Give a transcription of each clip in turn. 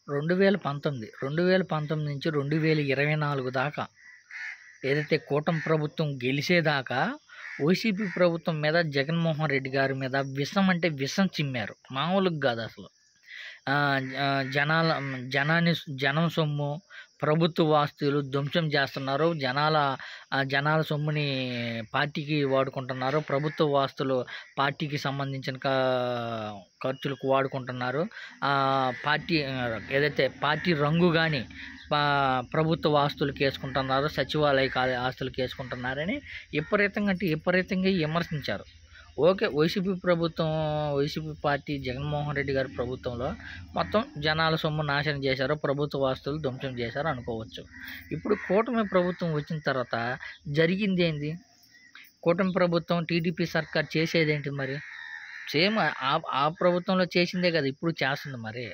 2019 నుంచి 2024 దాకా ఏదైతే కూటమి ప్రభుత్వం గెలిచేదాకా వైసీపీ ప్రభుత్వం మీద జగన్మోహన్ రెడ్డి గారి మీద విషం అంటే విషం చిమ్మారు. మామూలుగా కాదు అసలు. జనం సొమ్ము, ప్రభుత్వ ఆస్తులు ధ్వంసం చేస్తున్నారు. జనాల సొమ్ముని పార్టీకి వాడుకుంటున్నారు. ప్రభుత్వ ఆస్తులు పార్టీకి సంబంధించిన ఖర్చులకు వాడుకుంటున్నారు. పార్టీ ఏదైతే పార్టీ రంగు కానీ ప్రభుత్వ ఆస్తులకు వేసుకుంటున్నారు, సచివాలయ ఆస్తులకు వేసుకుంటున్నారని విపరీతంగా విమర్శించారు. Okay, YCP party Jaganmohan Reddy గారి ప్రభుత్వంలో మొత్తం జనాల సొమ్ము నాశనం చేశారు, ప్రభుత్వ ఆస్తులు ధ్వంసం చేశారు అనుకోవచ్చు. ఇప్పుడు కూటమి ప్రభుత్వం వచ్చిన తర్వాత జరిగింది ఏంది? కూటమి ప్రభుత్వం టీడీపీ సర్కార్ చేసేదేంటి మరి? సేమ్ ఆ ప్రభుత్వంలో చేసిందే కదా ఇప్పుడు చేస్తుంది. మరి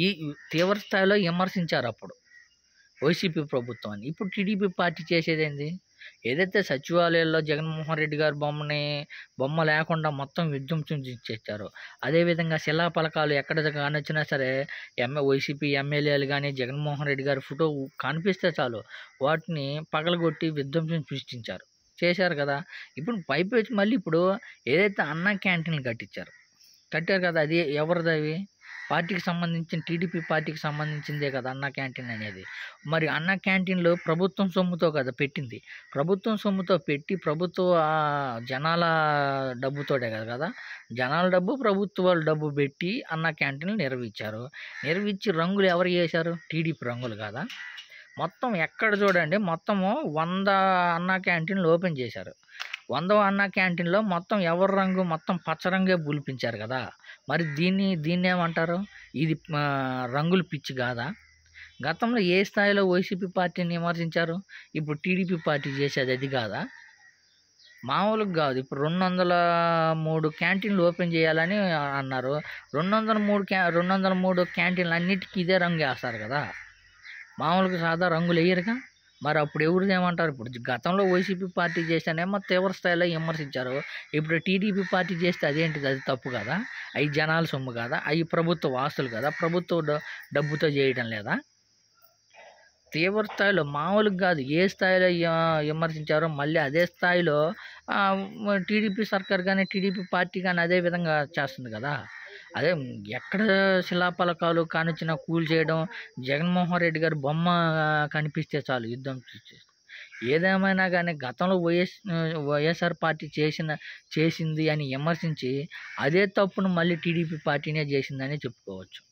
ఈ తీవ్ర స్థాయిలో విమర్శించారు అప్పుడు వైసీపీ ప్రభుత్వాన్ని. ఇప్పుడు టీడీపీ పార్టీ చేసేదేంది? ఏదైతే సచివాలయాల్లో జగన్మోహన్ రెడ్డి గారి బొమ్మ లేకుండా మొత్తం విధ్వంసం చేశారు. అదేవిధంగా శిలాఫలకాలు ఎక్కడ కానొచ్చినా సరే వైసీపీ ఎమ్మెల్యేలు కానీ జగన్మోహన్ రెడ్డి గారి ఫోటో కనిపిస్తే చాలు వాటిని పగలగొట్టి విధ్వంసం సృష్టించారు, చేశారు కదా. ఇప్పుడు పైపెచ్చి మళ్ళీ ఇప్పుడు ఏదైతే అన్నా క్యాంటీన్లు కట్టారు కదా, అది ఎవరిది? అవి పార్టీకి సంబంధించిన టీడీపీ పార్టీకి సంబంధించిందే కదా అన్నా క్యాంటీన్ అనేది. మరి అన్నా క్యాంటీన్లు ప్రభుత్వం సొమ్ముతో కదా పెట్టింది. ప్రభుత్వం సొమ్ముతో పెట్టి జనాల డబ్బుతోటే కదా, జనాల డబ్బు ప్రభుత్వాల డబ్బు పెట్టి అన్నా క్యాంటీన్లు నిర్వహించి రంగులు ఎవరు చేశారు? టీడీపీ రంగులు కదా. మొత్తం ఎక్కడ చూడండి మొత్తము 100 అన్నా క్యాంటీన్లు ఓపెన్ చేశారు. 100 అన్నా క్యాంటీన్లో మొత్తం ఎవరి రంగు? మొత్తం పచ్చరంగే బులిపించారు కదా. మరి దీన్ని ఏమంటారు? ఇది రంగుల పిచ్చి కాదా? గతంలో ఏ స్థాయిలో వైసీపీ పార్టీని విమర్శించారు, ఇప్పుడు టీడీపీ పార్టీ చేసేది అది కాదా? మామూలుగా కాదు. ఇప్పుడు 203 క్యాంటీన్లు ఓపెన్ చేయాలని అన్నారు. 203 క్యాంటీన్లు అన్నిటికీ ఇదే రంగు వేస్తారు కదా, మామూలుగా సాదా రంగులు వేయరుగా. మరి అప్పుడు ఎవరు ఏమంటారు? ఇప్పుడు గతంలో వైసీపీ పార్టీ చేస్తేనేమో తీవ్ర స్థాయిలో విమర్శించారు. ఇప్పుడు టీడీపీ పార్టీ చేస్తే అదేంటిది? అది తప్పు కదా, అవి జనాల సొమ్ము కదా, అవి ప్రభుత్వ ఆస్తులు కదా, ప్రభుత్వ డబ్బుతో చేయడం లేదా? తీవ్ర స్థాయిలో మామూలుగా కాదు, ఏ స్థాయిలో విమర్శించారో మళ్ళీ అదే స్థాయిలో టీడీపీ సర్కార్ కానీ టీడీపీ పార్టీ కానీ అదే విధంగా చేస్తుంది కదా. అదే ఎక్కడ శిలాఫలకాలు కానిచ్చిన కూల్ చేయడం, జగన్మోహన్ రెడ్డి గారి బొమ్మ కనిపిస్తే చాలు యుద్ధం ఏదేమైనా కానీ గతంలో వైఎస్ఆర్ పార్టీ చేసింది అని విమర్శించి అదే తప్పును మళ్ళీ టీడీపీ పార్టీనే చేసిందని చెప్పుకోవచ్చు.